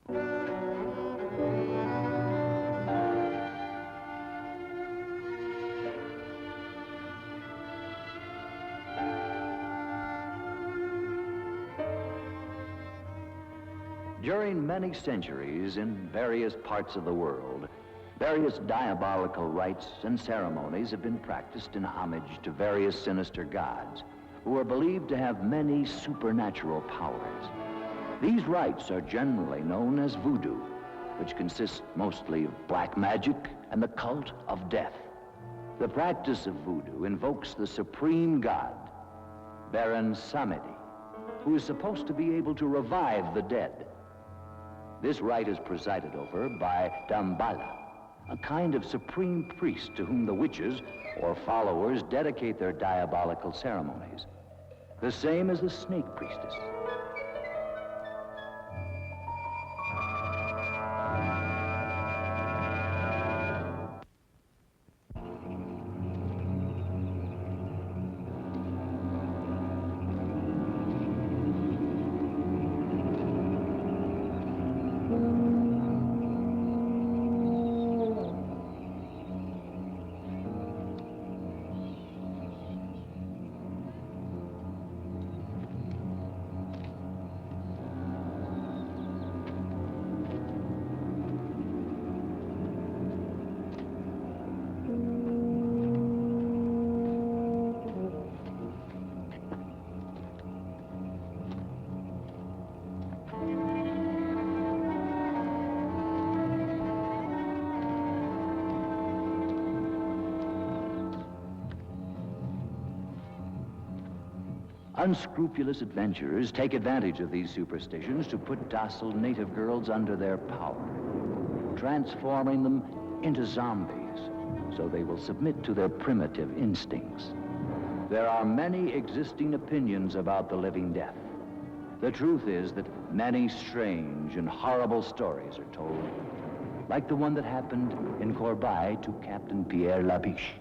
During many centuries in various parts of the world, various diabolical rites and ceremonies have been practiced in homage to various sinister gods who are believed to have many supernatural powers. These rites are generally known as voodoo, which consists mostly of black magic and the cult of death. The practice of voodoo invokes the supreme god, Baron Samedi, who is supposed to be able to revive the dead. This rite is presided over by Dambala, a kind of supreme priest to whom the witches or followers dedicate their diabolical ceremonies, the same as the snake priestess. Unscrupulous adventurers take advantage of these superstitions to put docile native girls under their power, transforming them into zombies so they will submit to their primitive instincts. There are many existing opinions about the living death. The truth is that many strange and horrible stories are told, like the one that happened in Corbeil to Captain Pierre Labish.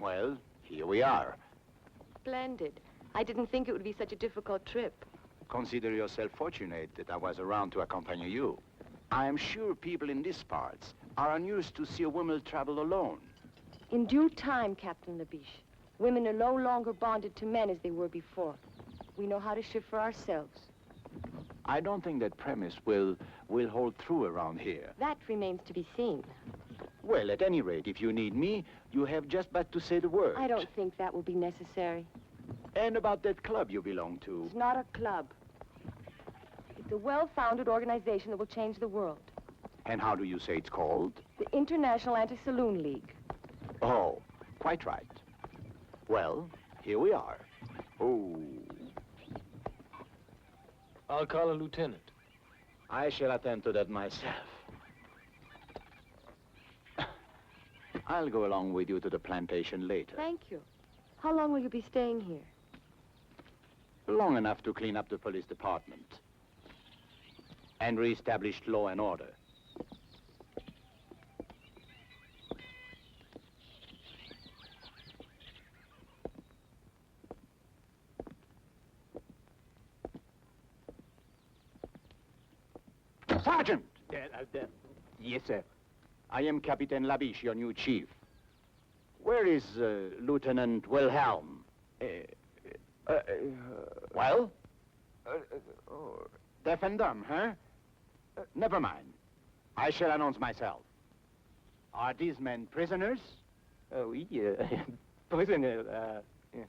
Well, here we are. Splendid. I didn't think it would be such a difficult trip. Consider yourself fortunate that I was around to accompany you. I am sure people in these parts are unused to see a woman travel alone. In due time, Captain Labish, women are no longer bonded to men as they were before. We know how to shift for ourselves. I don't think that premise will hold true around here. That remains to be seen. Well, at any rate, if you need me, you have just but to say the word. I don't think that will be necessary. And about that club you belong to? It's not a club. It's a well-founded organization that will change the world. And how do you say it's called? The International Anti-Saloon League. Oh, quite right. Well, here we are. Oh. I'll call a lieutenant. I shall attend to that myself. I'll go along with you to the plantation later. Thank you. How long will you be staying here? Long enough to clean up the police department and reestablish law and order. Sergeant! Yes, sir. I am Captain Labish, your new chief. Where is Lieutenant Wilhelm? Well? Deaf and dumb, huh? Never mind. I shall announce myself. Are these men prisoners? Oui, prisoner, yeah.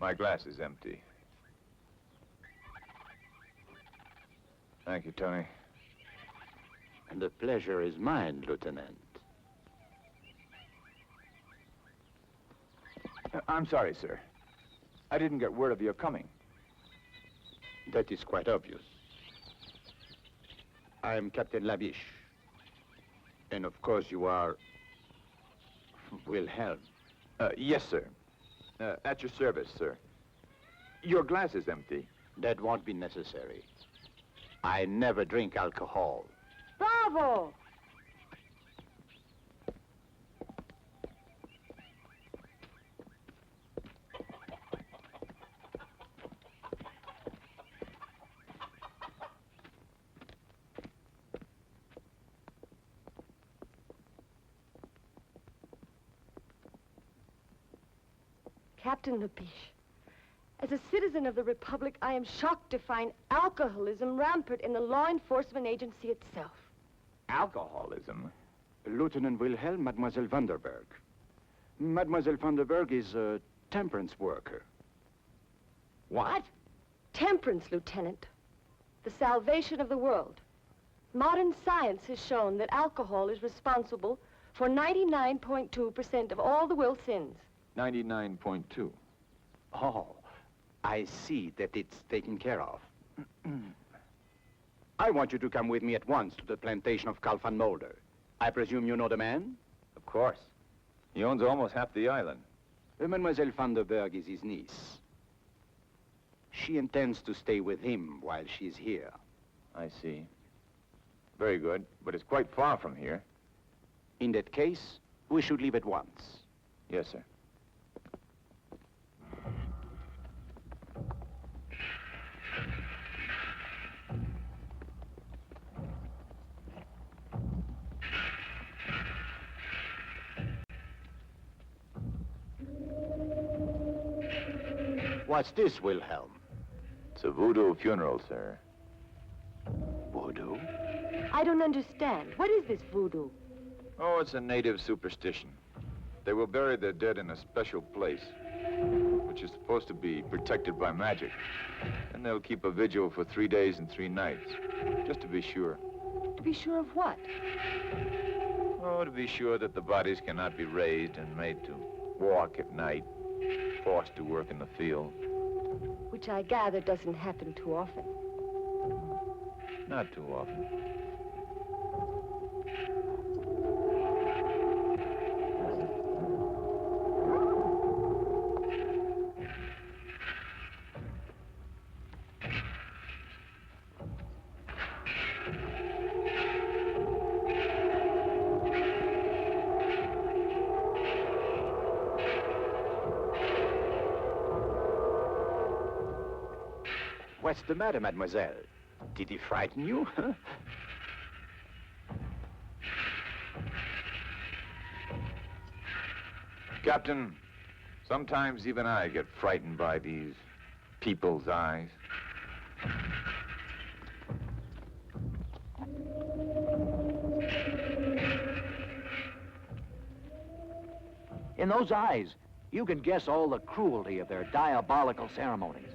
My glass is empty. Thank you, Tony. And the pleasure is mine, Lieutenant. I'm sorry, sir. I didn't get word of your coming. That is quite obvious. I am Captain Labish. And of course you are Wilhelm. Yes, sir. At your service, sir. Your glass is empty. That won't be necessary. I never drink alcohol. Bravo! Captain Labish, as a citizen of the Republic, I am shocked to find alcoholism rampant in the law enforcement agency itself. Alcoholism? Lieutenant Wilhelm, Mademoiselle Vanderberg. Mademoiselle Vanderberg is a temperance worker. What? Temperance, Lieutenant. The salvation of the world. Modern science has shown that alcohol is responsible for 99.2% of all the world's sins. 99.2. Oh, I see that it's taken care of. I want you to come with me at once to the plantation of Karloff and Mulder. I presume you know the man? Of course. He owns almost half the island. Mademoiselle Vanderberg is his niece. She intends to stay with him while she's here. I see. Very good, but it's quite far from here. In that case, we should leave at once. Yes, sir. What's this, Wilhelm? It's a voodoo funeral, sir. Voodoo? I don't understand. What is this voodoo? Oh, it's a native superstition. They will bury their dead in a special place, which is supposed to be protected by magic. And they'll keep a vigil for 3 days and 3 nights, just to be sure. To be sure of what? Oh, to be sure that the bodies cannot be raised and made to walk at night, forced to work in the field. Which I gather doesn't happen too often. Not too often. What's the matter, mademoiselle? Did he frighten you? Huh? Captain, sometimes even I get frightened by these people's eyes. In those eyes, you can guess all the cruelty of their diabolical ceremonies.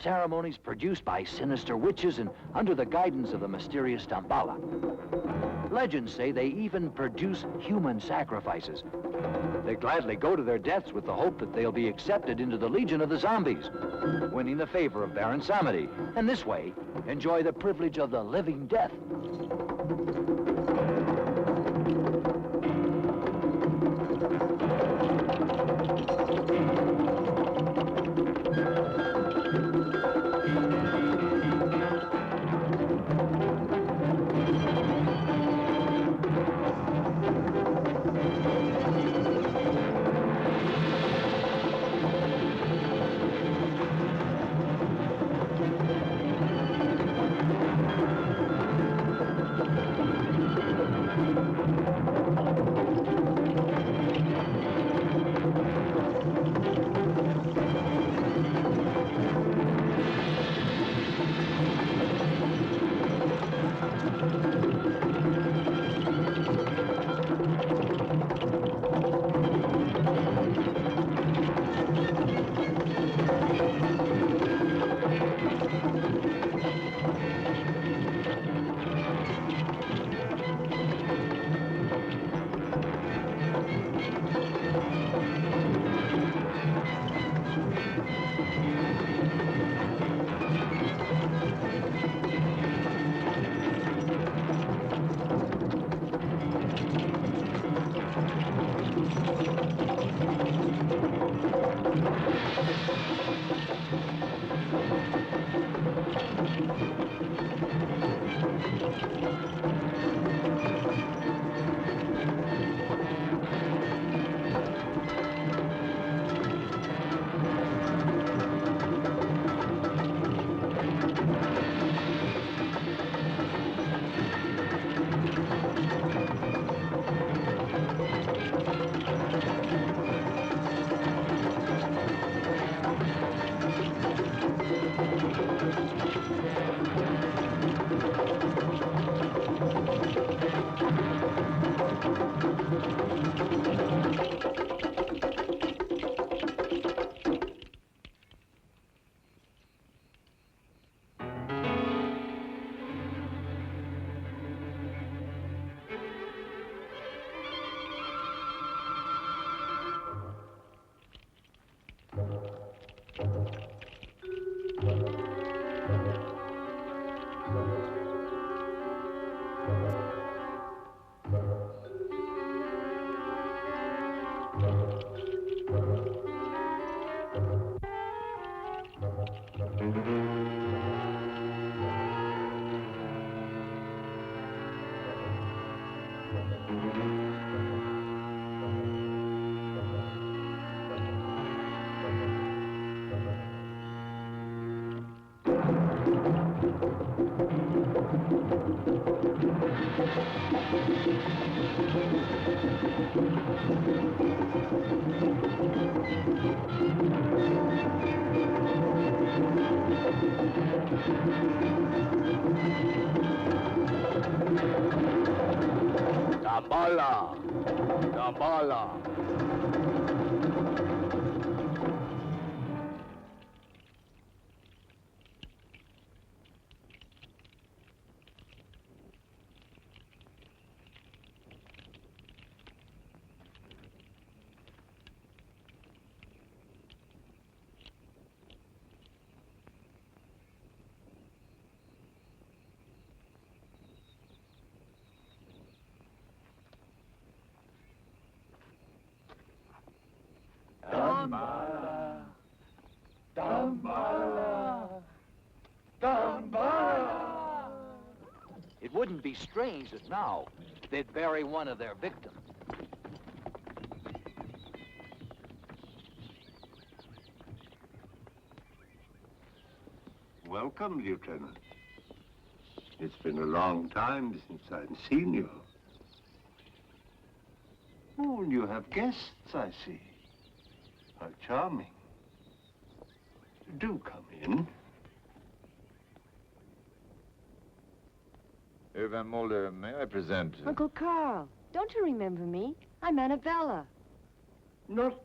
Ceremonies produced by sinister witches and under the guidance of the mysterious Tambala. Legends say they even produce human sacrifices. They gladly go to their deaths with the hope that they'll be accepted into the legion of the zombies, winning the favor of Baron Samedi, and this way, enjoy the privilege of the living death. Bala! The bala! It wouldn't be strange that now they'd bury one of their victims. Welcome, Lieutenant. It's been a long time since I've seen you. Oh, and you have guests, I see. How charming. Do come in. Van Mulder, may I present... Uncle Carl, don't you remember me? I'm Annabella. Not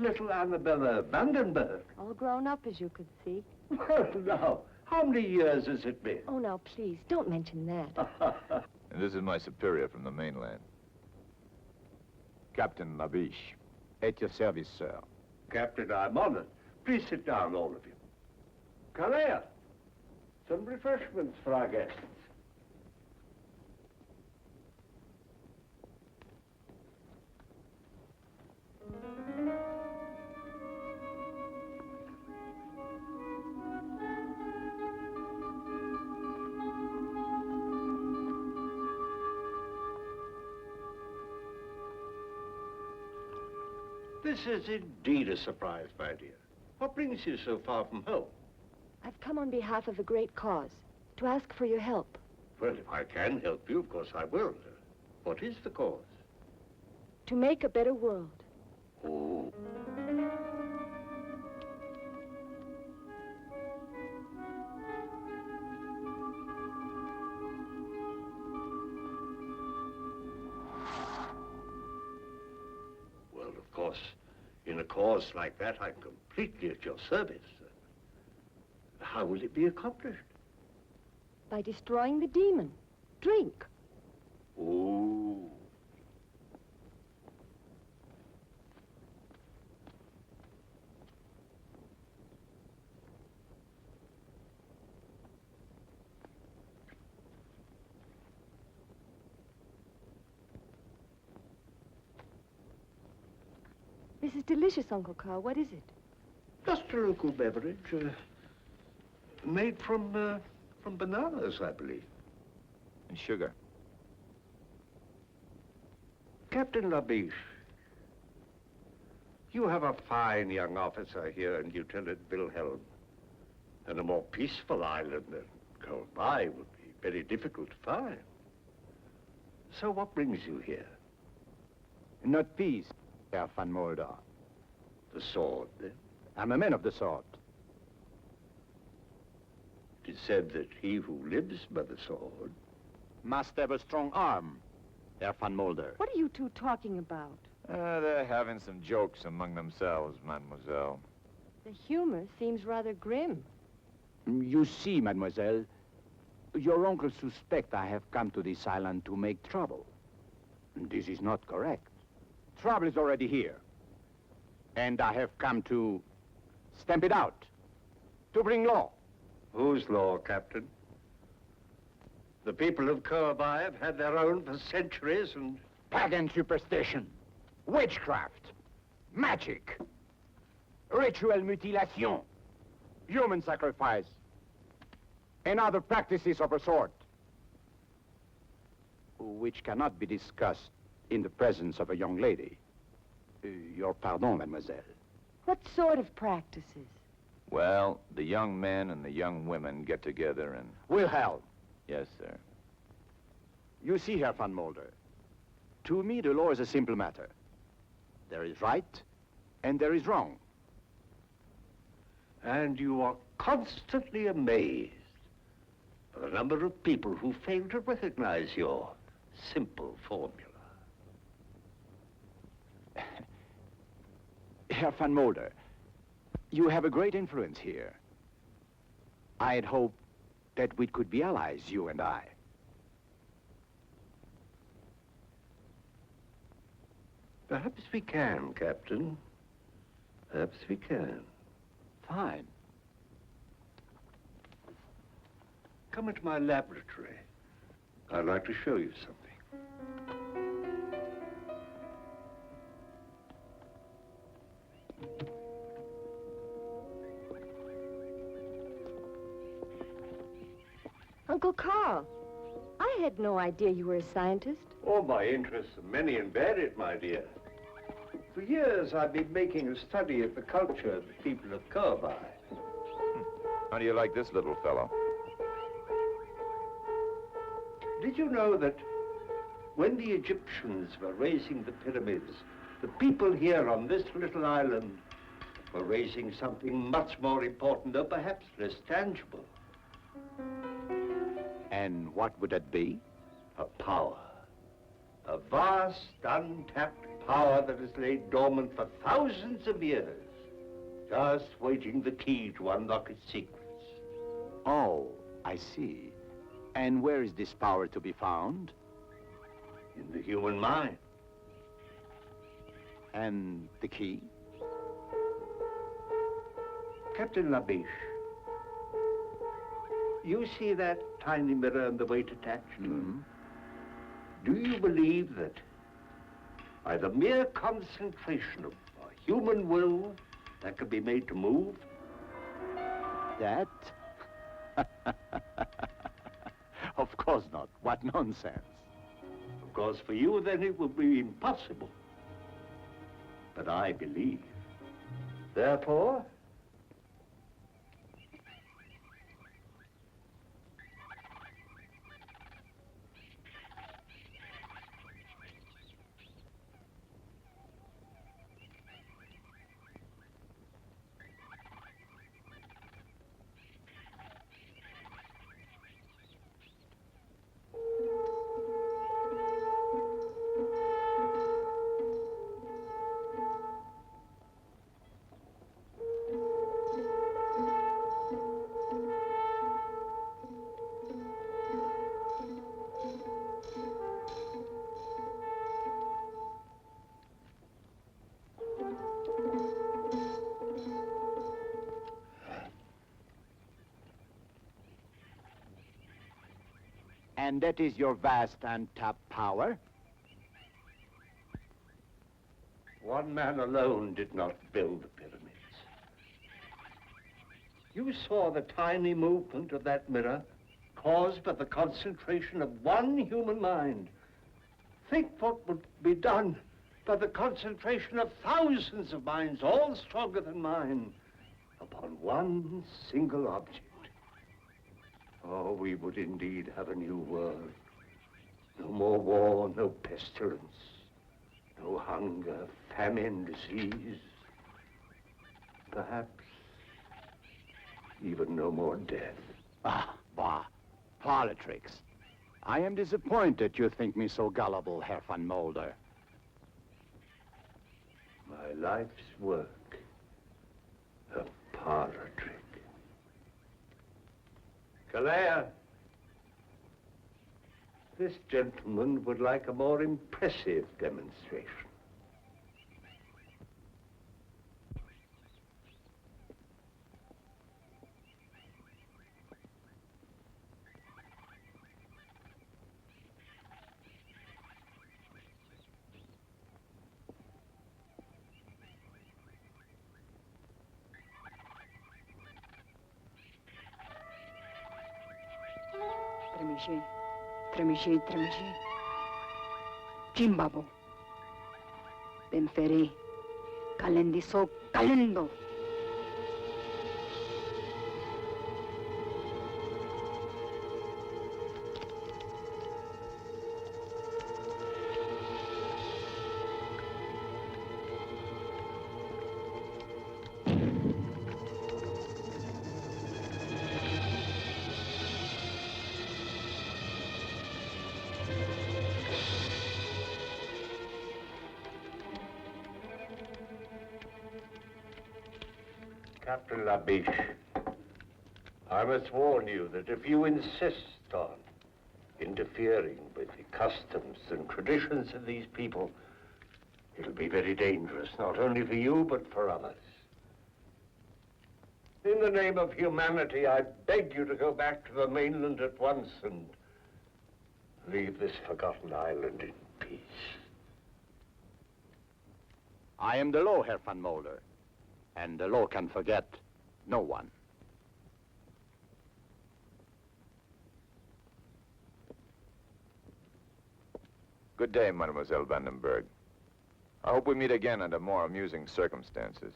little Annabella Vandenberg. All grown up, as you could see. Well, now, how many years has it been? Oh, now, please, don't mention that. And this is my superior from the mainland. Captain Labish. At your service, sir. Captain, I'm honored. Please sit down, all of you. Calais, some refreshments for our guests. This is indeed a surprise, my dear. What brings you so far from home? I've come on behalf of a great cause, to ask for your help. Well, if I can help you, of course I will. What is the cause? To make a better world. Oh. Well, of course, in a cause like that, I'm completely at your service. How will it be accomplished? By destroying the demon. Drink. Oh. This is delicious, Uncle Carl. What is it? Just a local beverage, made from bananas, I believe. And sugar. Captain Labish, you have a fine young officer here in Lieutenant Wilhelm, and a more peaceful island than Karloff would be very difficult to find. So what brings you here? Not peace, Herr Van Mulder. The sword, then? I'm a man of the sword. It is said that he who lives by the sword Must have a strong arm, Herr Van Mulder. What are you two talking about? They're having some jokes among themselves, mademoiselle. The humor seems rather grim. You see, mademoiselle, your uncle suspects I have come to this island to make trouble. This is not correct. Trouble is already here. And I have come to stamp it out, to bring law. Whose law, Captain? The people of Karloff have had their own for centuries, and... Pagan superstition, witchcraft, magic, ritual mutilation, human sacrifice, and other practices of a sort, which cannot be discussed in the presence of a young lady. Your pardon, mademoiselle. What sort of practices? Well, the young men and the young women get together and... Wilhelm, Yes, sir. you see, Herr Van Mulder, to me the law is a simple matter. There is right and there is wrong. And you are constantly amazed by the number of people who fail to recognize your simple formula. Herr Van Mulder, you have a great influence here. I had hoped that we could be allies, you and I. Perhaps we can, Captain. Perhaps we can. Fine. Come into my laboratory. I'd like to show you something. Uncle Carl, I had no idea you were a scientist. Oh, my interests are many and varied, my dear. For years, I've been making a study of the culture of the people of Karloff. How do you like this little fellow? Did you know that when the Egyptians were raising the pyramids, the people here on this little island were raising something much more important, though perhaps less tangible? And what would it be? A power. A vast, untapped power that has laid dormant for thousands of years, just waiting the key to unlock its secrets. Oh, I see. And where is this power to be found? In the human mind. And the key? Captain Labish, you see that tiny mirror and the weight attached to it? Do you believe that by the mere concentration of a human will that can be made to move? That? Of course not. What nonsense. Of course, for you, then it would be impossible. But I believe. Therefore, And that is your vast untapped power? one man alone did not build the pyramids. You saw the tiny movement of that mirror caused by the concentration of one human mind. Think what would be done by the concentration of thousands of minds, all stronger than mine, upon one single object. Oh, we would indeed have a new world. No more war, no pestilence, no hunger, famine, disease. Perhaps even no more death. Ah, bah. Politics. I am disappointed you think me so gullible, Herr van Mulder. My life's work, a parlor trick. Calais, this gentleman would like a more impressive demonstration. Tremiche, tremiche, tremiche. Jimbabo. Benfere. Kalendiso, kalendo. Captain Labish, I must warn you that if you insist on interfering with the customs and traditions of these people, it'll be very dangerous, not only for you, but for others. In the name of humanity, I beg you to go back to the mainland at once and leave this forgotten island in peace. I am the law, Herr van Mulder. And the law can forget no one. Good day, Mademoiselle Vandenberg. I hope we meet again under more amusing circumstances.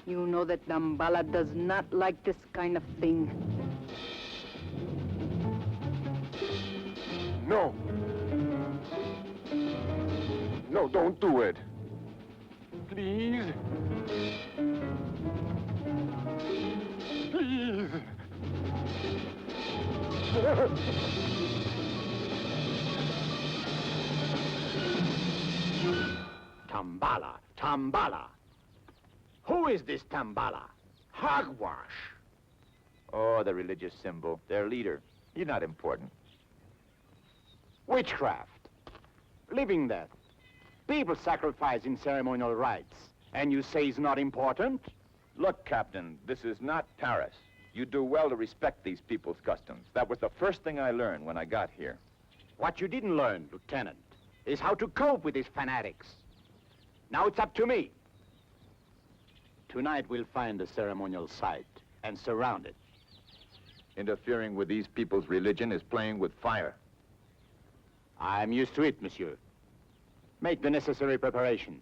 You know that Dambala does not like this kind of thing. No! No, don't do it. Please. Please. Tambala, Tambala. Who is this Tambala? Hogwash. Oh, the religious symbol. Their leader. He's not important. Witchcraft. Living death. People sacrifice in ceremonial rites. And you say it's not important? Look, Captain, this is not Paris. You do well to respect these people's customs. That was the first thing I learned when I got here. What you didn't learn, Lieutenant, is how to cope with these fanatics. Now it's up to me. Tonight we'll find the ceremonial site and surround it. Interfering with these people's religion is playing with fire. I'm used to it, monsieur. Make the necessary preparations.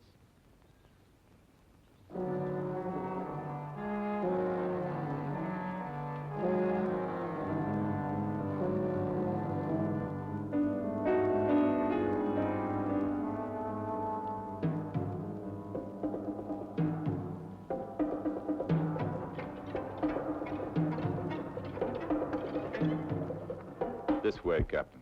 This way, Captain.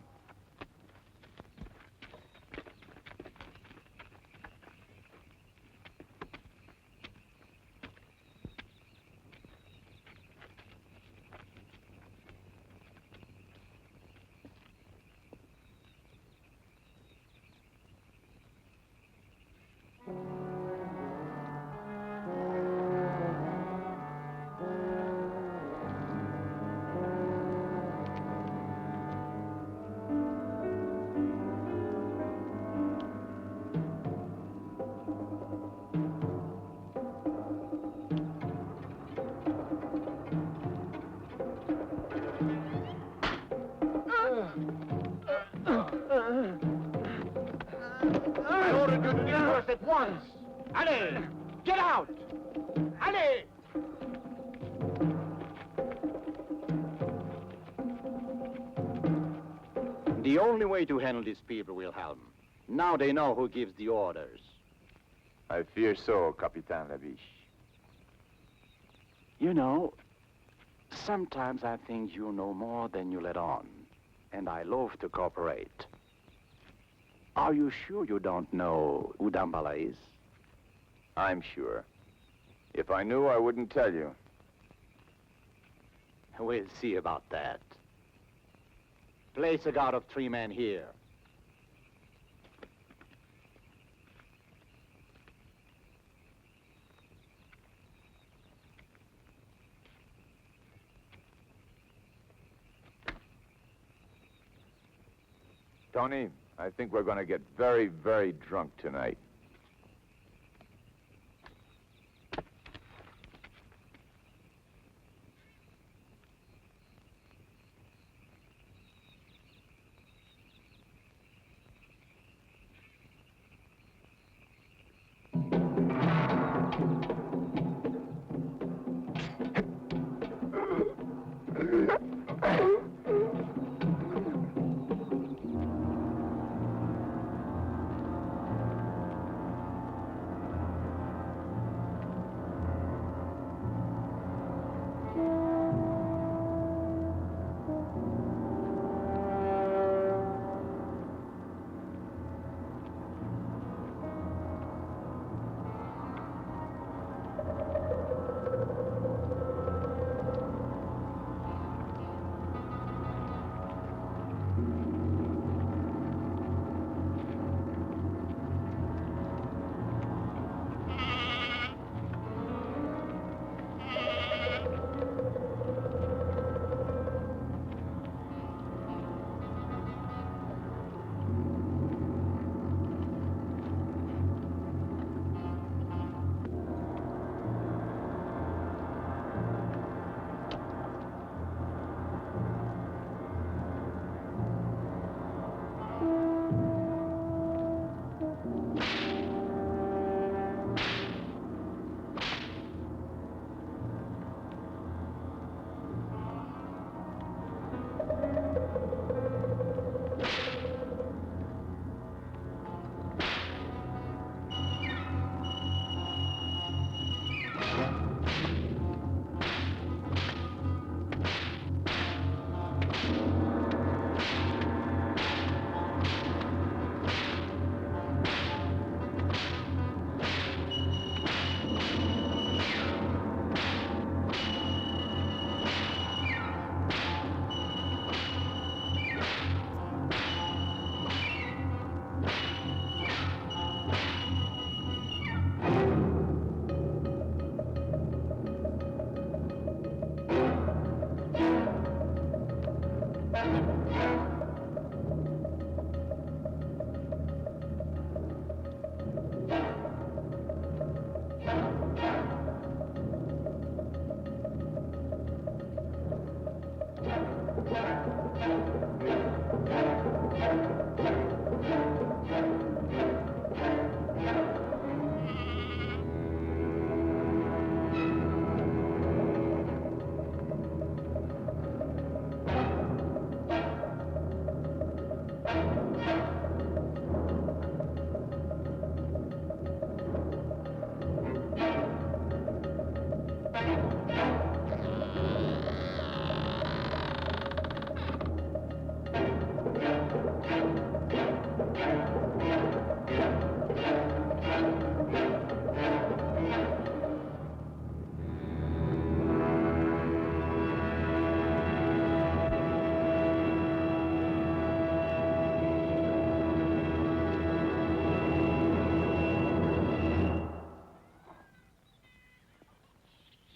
I ordered you to disperse at once. Allez, get out. Allez. The only way to handle these people, Wilhelm. Now they know who gives the orders. I fear so, Capitan Labish. You know, sometimes I think you know more than you let on, and I love to cooperate. Are you sure you don't know who Dambala is? I'm sure. If I knew, I wouldn't tell you. We'll see about that. Place a guard of 3 men here. Tony, I think we're going to get very, very drunk tonight.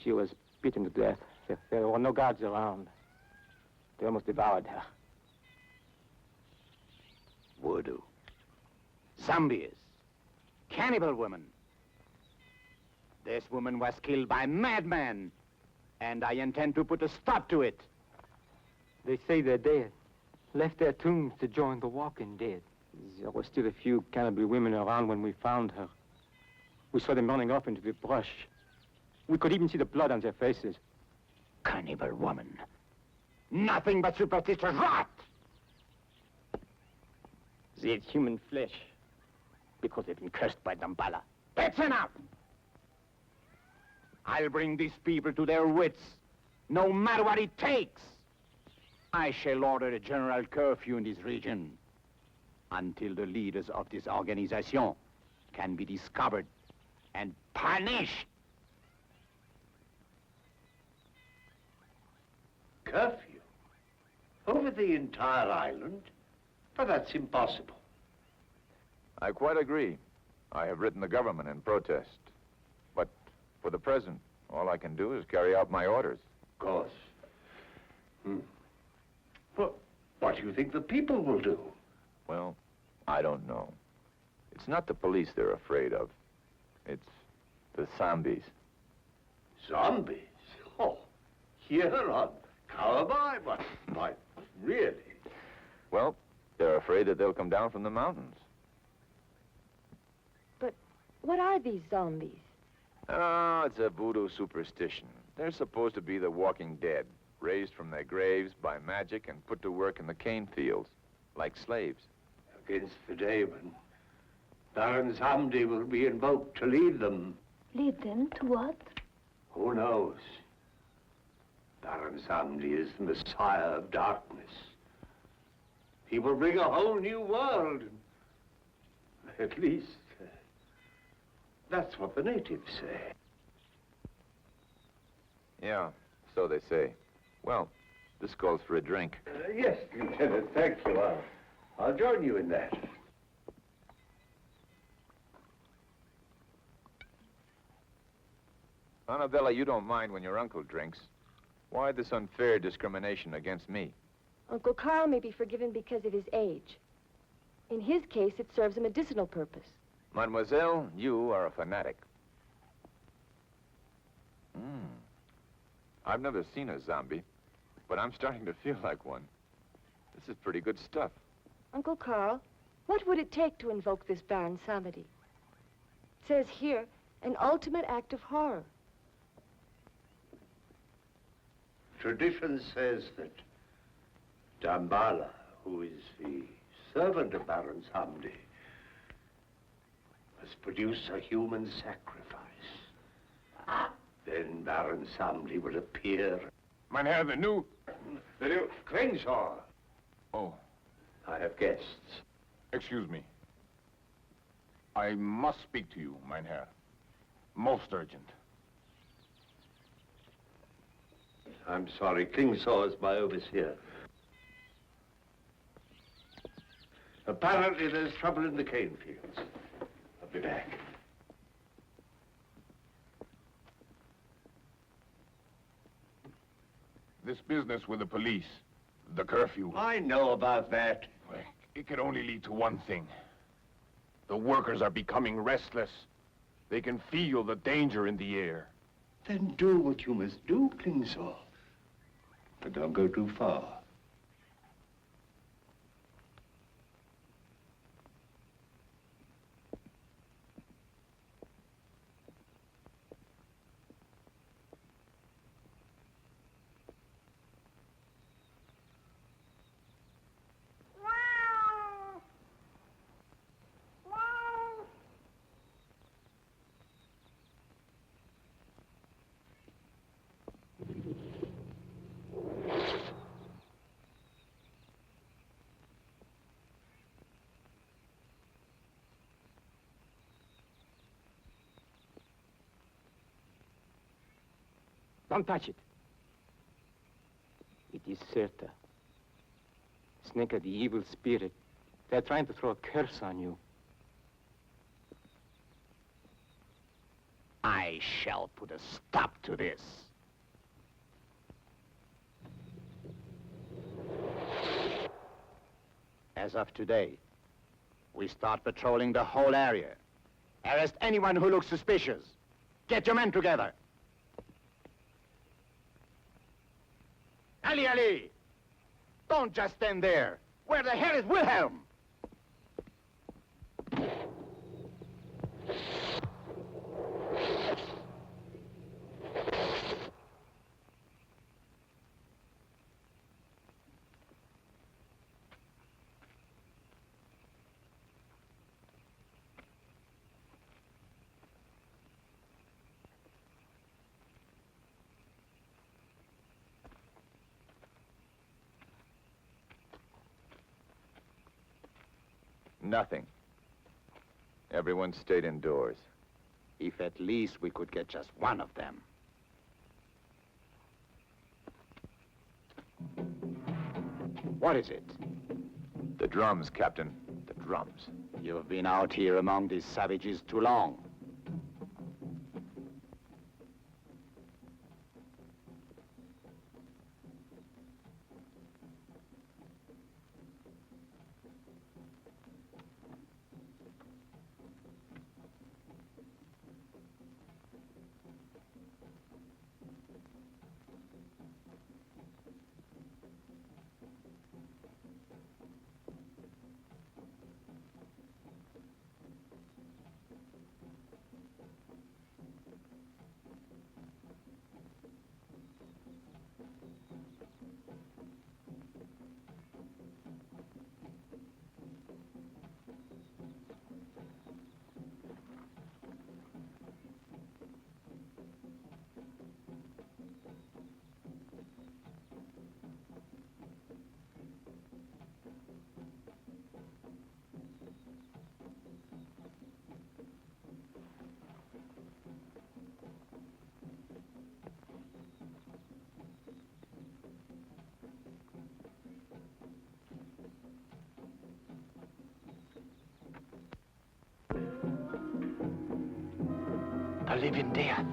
She was beaten to death. There were no guards around. They almost devoured her. Voodoo. Zombies. Cannibal women. This woman was killed by madmen, and I intend to put a stop to it. They say they're dead. Left their tombs to join the walking dead. There were still a few cannibal women around when we found her. We saw them running off into the brush. We could even see the blood on their faces. Cannibal woman. Nothing but superstitious rot! They ate human flesh because they've been cursed by Damballa. That's enough! I'll bring these people to their wits, no matter what it takes. I shall order a general curfew in this region until the leaders of this organization can be discovered and punished. Curfew? Over the entire island? But that's impossible. I quite agree. I have written the government in protest. But for the present, all I can do is carry out my orders. Of course. Well, what do you think the people will do? Well, I don't know. It's not the police they're afraid of. It's the zombies. Zombies? Oh, here on Cowboy, but really? Well, they're afraid that they'll come down from the mountains. But what are these zombies? Oh, it's a voodoo superstition. They're supposed to be the walking dead, raised from their graves by magic and put to work in the cane fields, like slaves. Against the day when Baron Samdi will be invoked to lead them. Lead them to what? Who knows? Baron Samdi is the Messiah of darkness. He will bring a whole new world. At least, that's what the natives say. Yeah, so they say. Well, this calls for a drink. Yes, Lieutenant, thank you. I'll join you in that. Annabella, you don't mind when your uncle drinks. Why this unfair discrimination against me? Uncle Carl may be forgiven because of his age. In his case, it serves a medicinal purpose. Mademoiselle, you are a fanatic. I've never seen a zombie, but I'm starting to feel like one. This is pretty good stuff. Uncle Carl, what would it take to invoke this Baron Samedi? It says here, an ultimate act of horror. Tradition says that Dambala, who is the servant of Baron Samdi, must produce a human sacrifice. Then Baron Samdi will appear. Mein Herr, the new Crenshaw. Oh. I have guests. Excuse me. I must speak to you, mein Herr. Most urgent. I'm sorry, Klingshaw is my overseer. Apparently there's trouble in the cane fields. I'll be back. This business with the police, the curfew. I know about that. Well, it could only lead to one thing. The workers are becoming restless. They can feel the danger in the air. Then do what you must do, Klingshaw. But don't go too far. Don't touch it. It is Serta. Snake of the evil spirit. They're trying to throw a curse on you. I shall put a stop to this. As of today, we start patrolling the whole area. Arrest anyone who looks suspicious. Get your men together. Ali! Don't just stand there. Where the hell is Wilhelm? Nothing. Everyone stayed indoors. If at least we could get just one of them. What is it? The drums, Captain. The drums. You've been out here among these savages too long. live in death.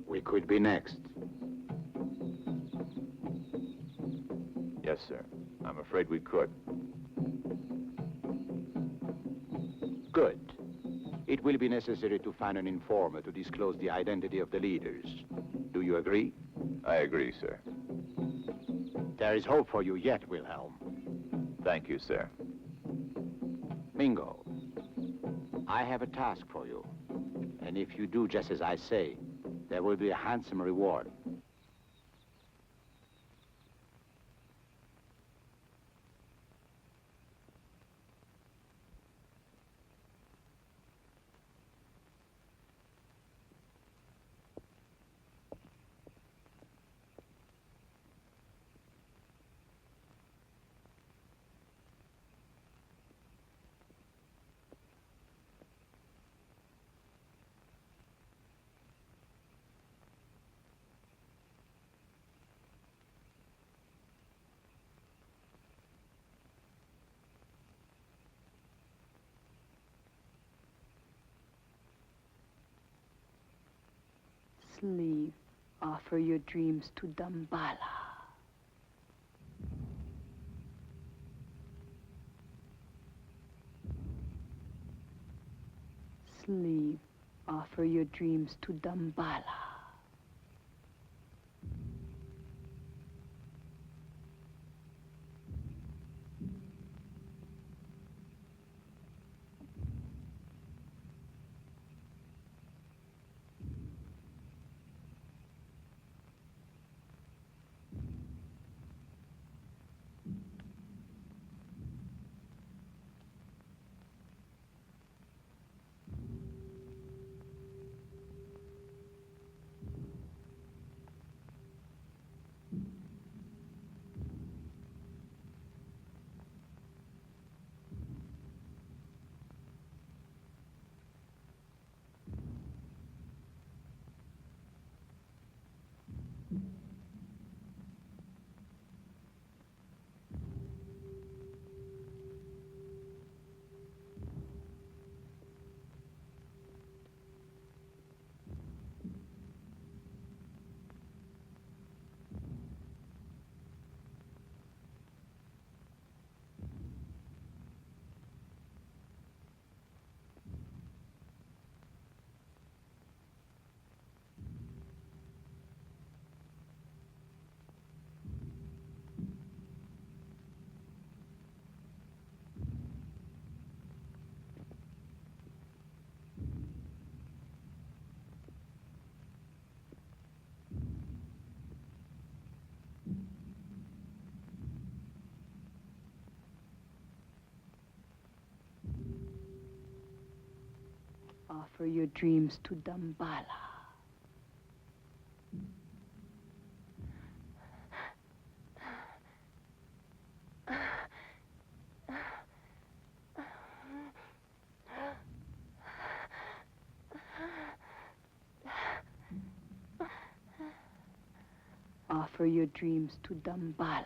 We could be next. Yes, sir. I'm afraid we could. Good. It will be necessary to find an informer to disclose the identity of the leaders. Do you agree? I agree, sir. There is hope for you yet, Wilhelm. Thank you, sir. Mingo, I have a task for you. And if you do just as I say, there will be a handsome reward. Sleeve, offer your dreams to Dambala. Sleeve, offer your dreams to Dambala. Offer your dreams to Dambala. Offer your dreams to Dambala.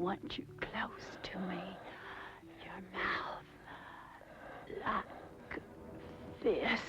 want you close to me. Your mouth like this.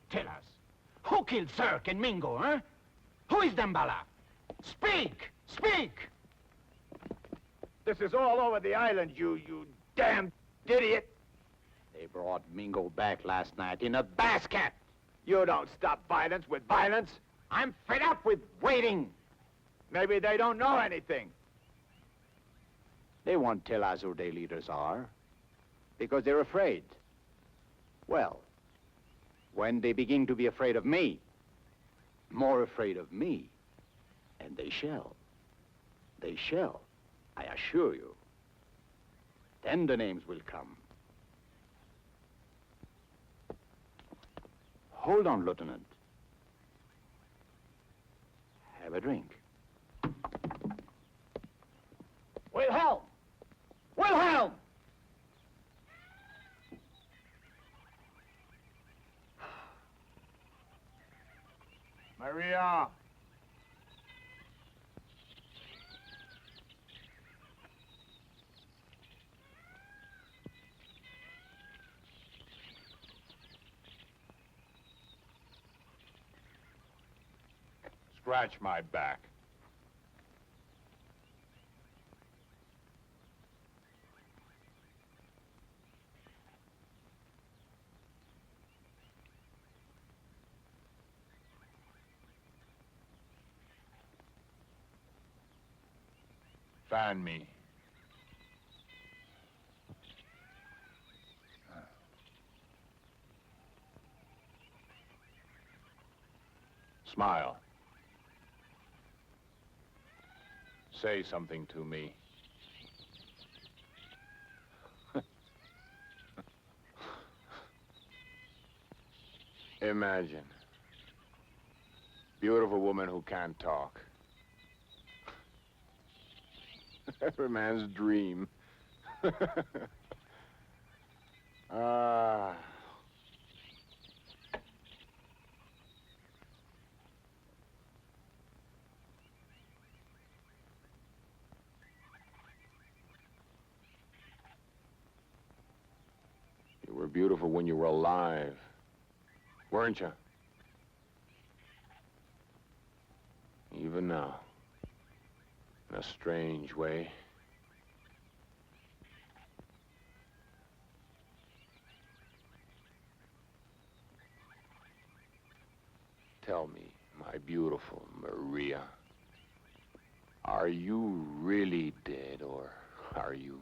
Tell us, who killed Cirque and Mingo, huh? Who is Dambala? Speak! Speak! This is all over the island, you damn idiot. They brought Mingo back last night in a basket. You don't stop violence with violence. I'm fed up with waiting. Maybe they don't know anything. They won't tell us who their leaders are, because they're afraid. Well, when they begin to be afraid of me, more afraid of me, and they shall, I assure you, then the names will come. Hold on, Lieutenant. Have a drink. Wilhelm! Wilhelm! Maria! Scratch my back. Fan me. Smile. Say something to me. Imagine. Beautiful woman who can't talk. Every man's dream. Ah. You were beautiful when you were alive, weren't you? Even now, in a strange way. Tell me, my beautiful Maria, are you really dead, or are you?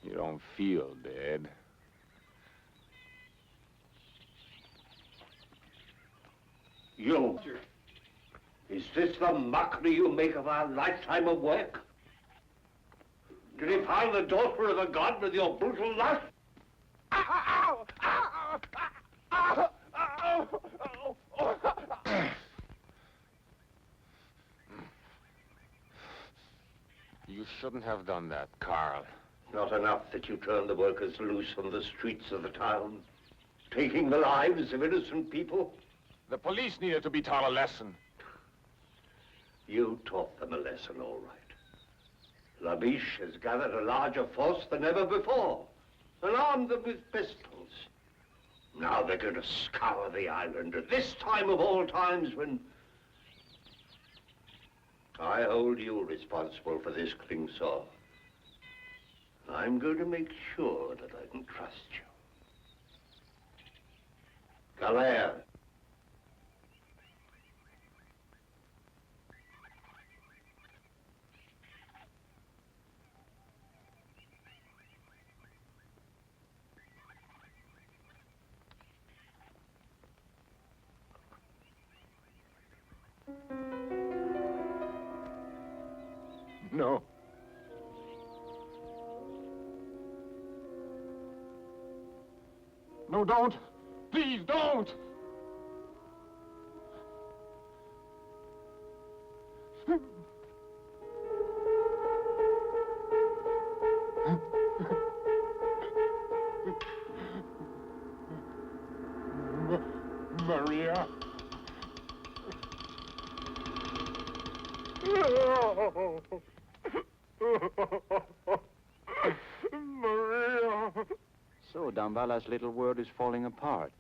You don't feel dead. You. Is this the mockery you make of our lifetime of work? Did you find the daughter of a god with your brutal lust? You shouldn't have done that, Carl. Not enough that you turned the workers loose on the streets of the town, taking the lives of innocent people? The police needed to be taught a lesson. You taught them a lesson, all right. Labish has gathered a larger force than ever before and armed them with pistols. Now they're going to scour the island at this time of all times when I hold you responsible for this Klingsaw. I'm going to make sure that I can trust you. Galère. No. No, don't. Please, don't. Maria. Maria. So Dambala's little world is falling apart.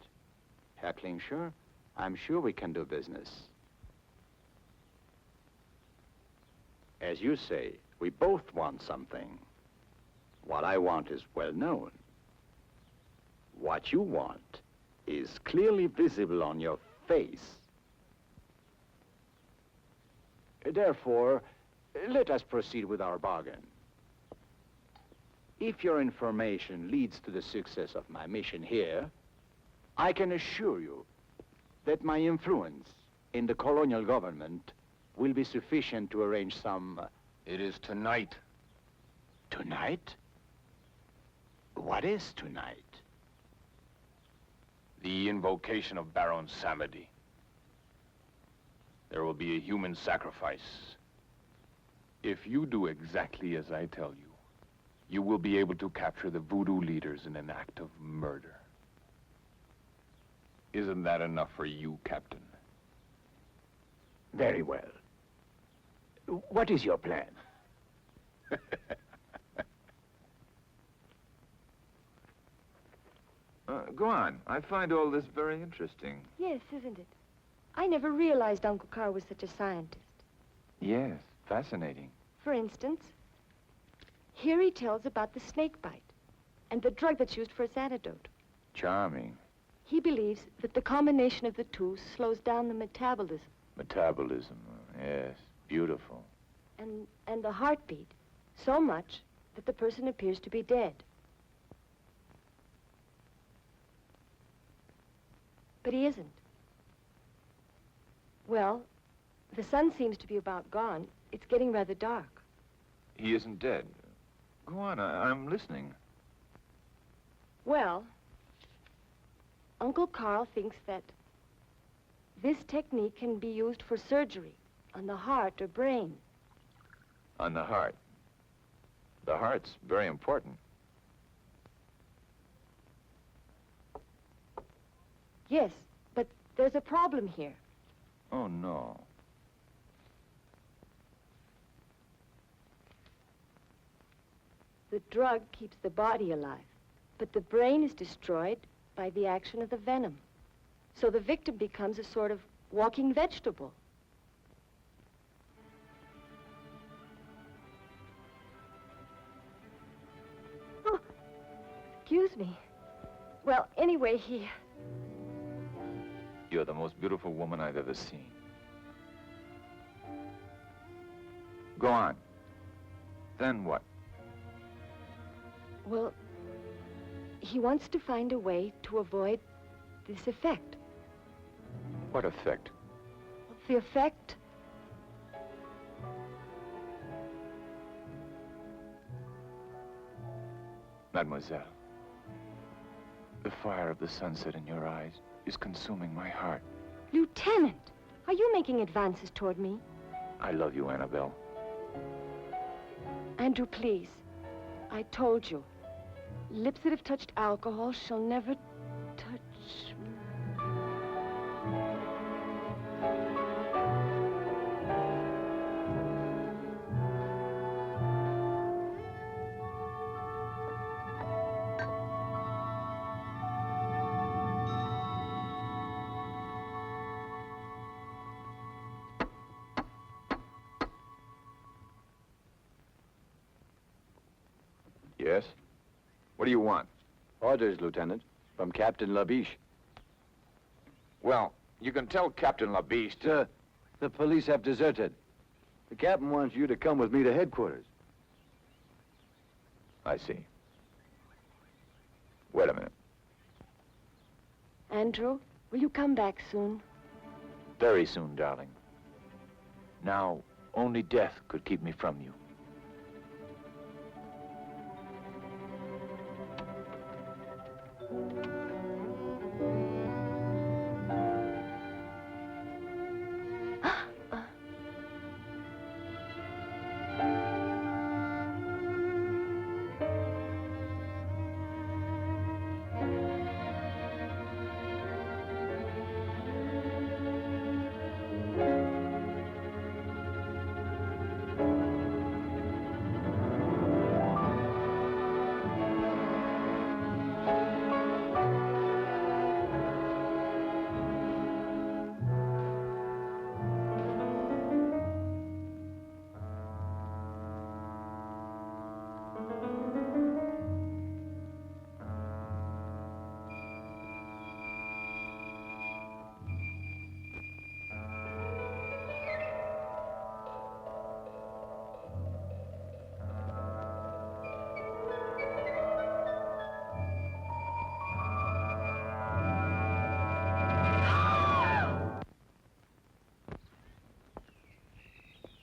Herr Klingscher, I'm sure we can do business. As you say, we both want something. What I want is well known. What you want is clearly visible on your face. Therefore, let us proceed with our bargain. If your information leads to the success of my mission here, I can assure you that my influence in the colonial government will be sufficient to arrange some... It is tonight. Tonight? What is tonight? The invocation of Baron Samedi. There will be a human sacrifice. If you do exactly as I tell you, you will be able to capture the Voodoo leaders in an act of murder. Isn't that enough for you, Captain? Very well. What is your plan? Go on. I find all this very interesting. Yes, isn't it? I never realized Uncle Carl was such a scientist. Yes, fascinating. For instance, here he tells about the snake bite and the drug that's used for its antidote. Charming. He believes that the combination of the two slows down the metabolism. Metabolism, yes. Beautiful. And the heartbeat, so much that the person appears to be dead. but he isn't. Well, the sun seems to be about gone. It's getting rather dark. He isn't dead. Go on, I'm listening. Well, Uncle Carl thinks that this technique can be used for surgery on the heart or brain. On the heart. The heart's very important. Yes, but there's a problem here. Oh, no. The drug keeps the body alive, but the brain is destroyed by the action of the venom. So the victim becomes a sort of walking vegetable. Oh, excuse me. Well, anyway, You're the most beautiful woman I've ever seen. Go on. Then what? Well, he wants to find a way to avoid this effect. What effect? The effect? Mademoiselle, the fire of the sunset in your eyes is consuming my heart. Lieutenant, are you making advances toward me? I love you, Annabelle. Andrew, please. I told you. Lips that have touched alcohol shall never touch... Yes? What do you want? Orders, Lieutenant, from Captain Labish. Well, you can tell Captain Labish to... Sir, the police have deserted. The captain wants you to come with me to headquarters. I see. Wait a minute. Andrew, will you come back soon? Very soon, darling. Now, only death could keep me from you.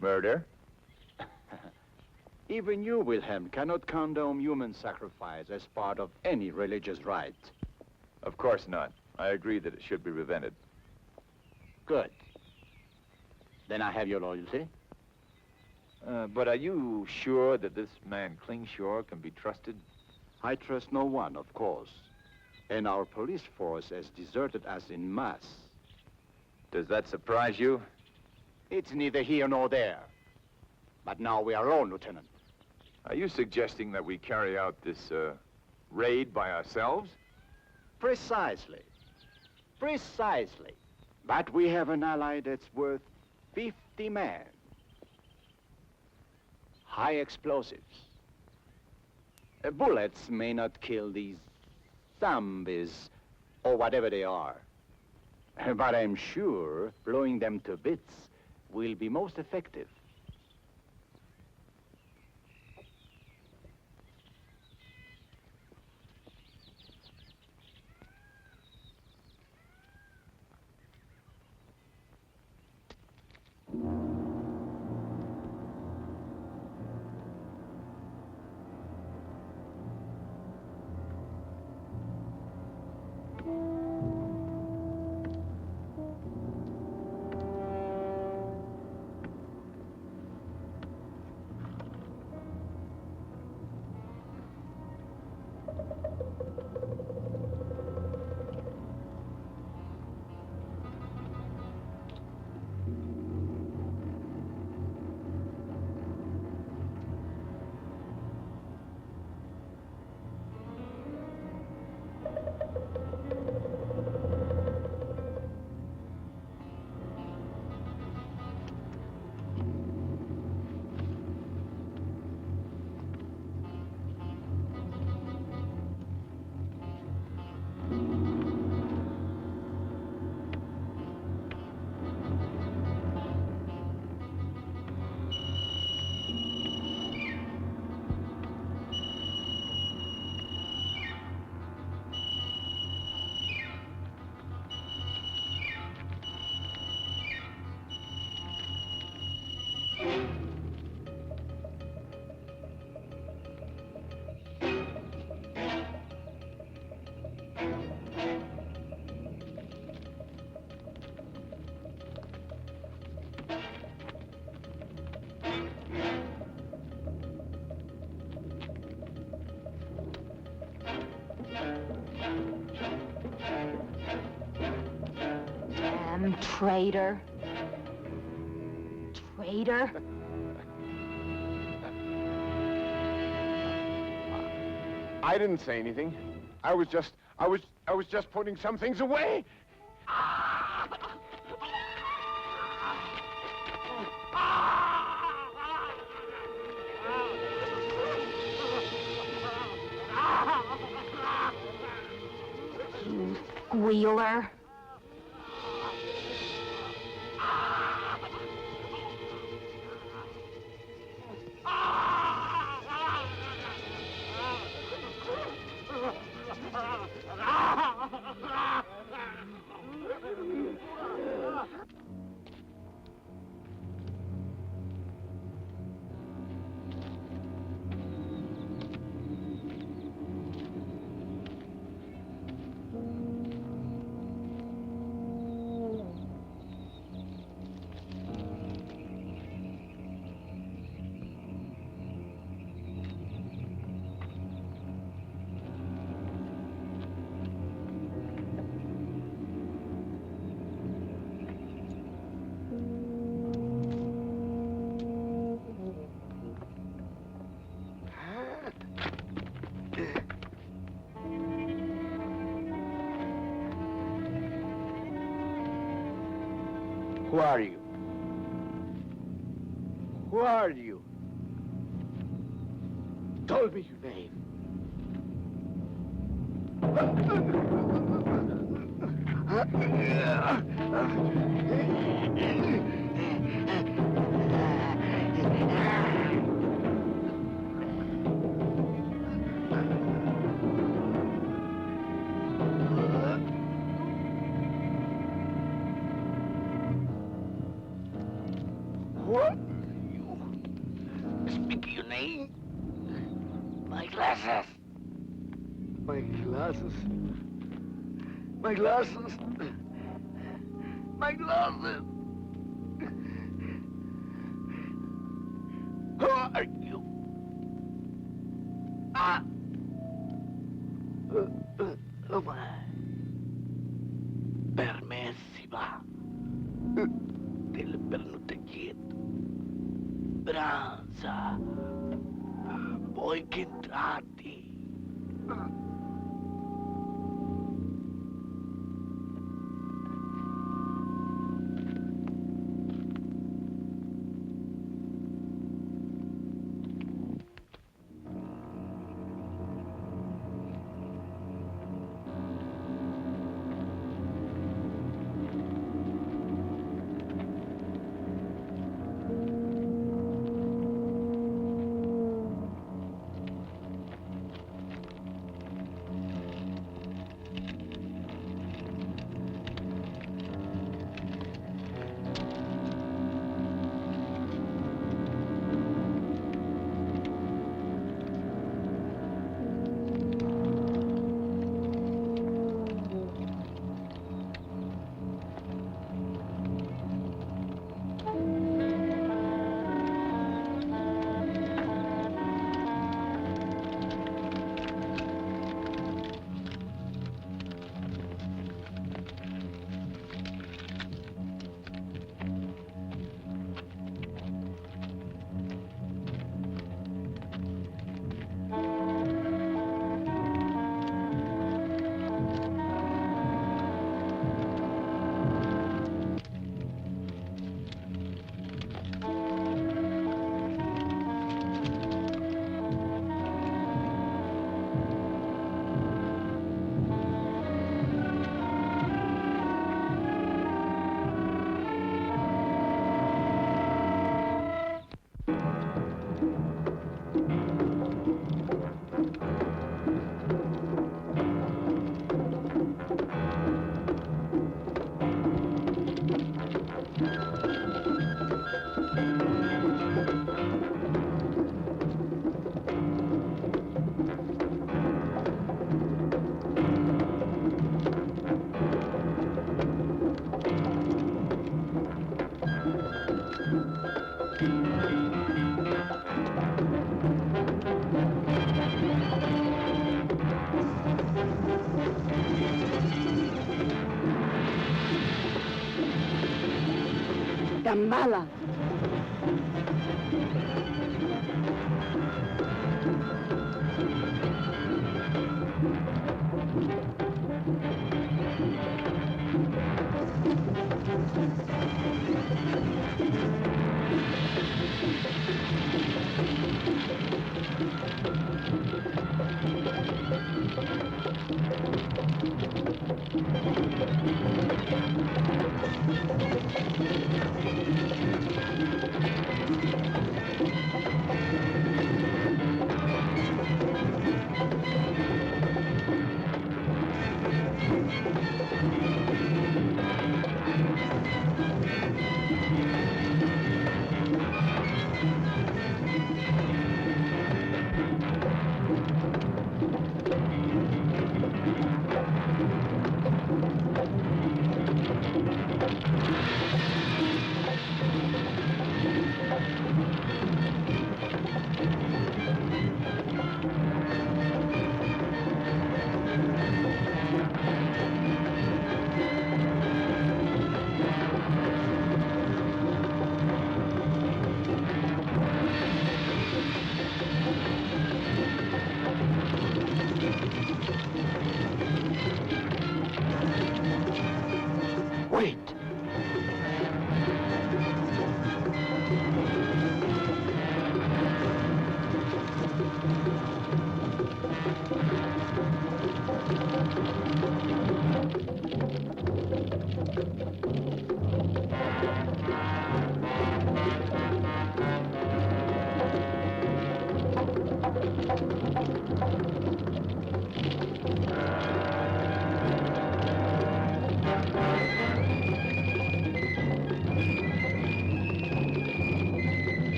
Murder? Even you, Wilhelm, cannot condone human sacrifice as part of any religious rite. Of course not. I agree that it should be prevented. Good. Then I have your loyalty. But are you sure that this man Klingshore can be trusted? I trust no one, of course. And our police force has deserted us en masse. Does that surprise you? It's neither here nor there. But now we are alone, Lieutenant. Are you suggesting that we carry out this, raid by ourselves? Precisely. Precisely. But we have an ally that's worth 50 men. High explosives. Bullets may not kill these zombies, or whatever they are. But I'm sure blowing them to bits will be most effective. Traitor. Traitor. I didn't say anything. I was just putting some things away. You squealer. Who are you? Who are you? Tell me your name. What? Speak your name. My glasses. My glasses. My glasses. My glasses. Who are you? Ah. Permissiva. Del pernutegit. Branza. Poi che entrati. Gambala. Wait.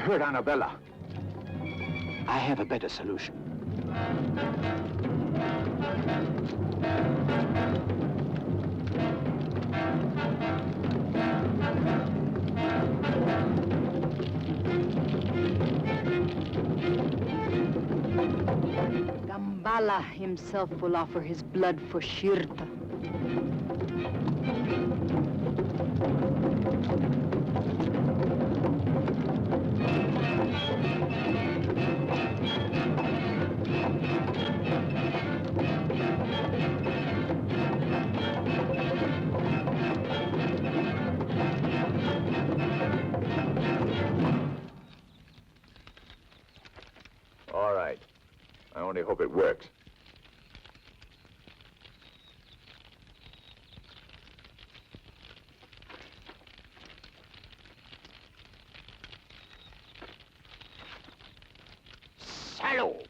Hurt Annabella. I have a better solution. Gambala himself will offer his blood for Shirta. All right. I only hope it works. Salaud!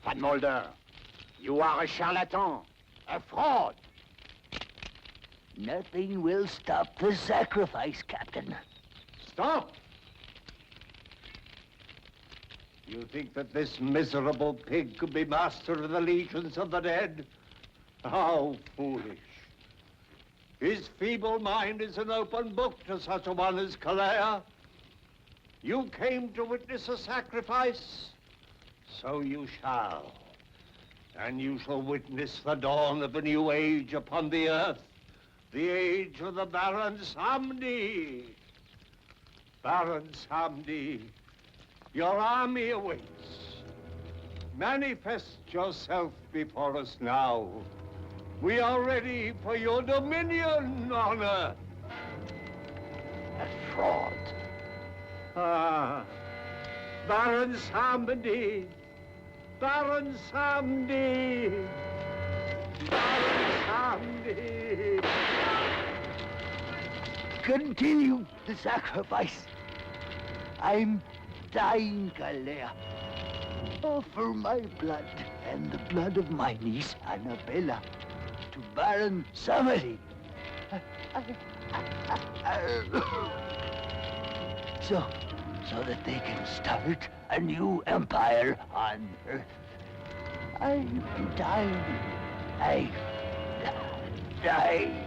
Van Mulder, you are a charlatan, a fraud. Nothing will stop the sacrifice, Captain. Stop! You think that this miserable pig could be master of the legions of the dead? How foolish. His feeble mind is an open book to such a one as Calais. You came to witness a sacrifice, so you shall. And you shall witness the dawn of a new age upon the earth, the age of the Baron Samedi. Baron Samedi, your army awaits. Manifest yourself before us now. We are ready for your dominion on earth. A fraud. Ah, Baron Samedi. Baron Samedi. Baron Samedi. Continue the sacrifice. I'm dying, Calais. Offer my blood and the blood of my niece, Annabella, to Baron Samedi. So that they can start a new empire on Earth. I'm dying. I die.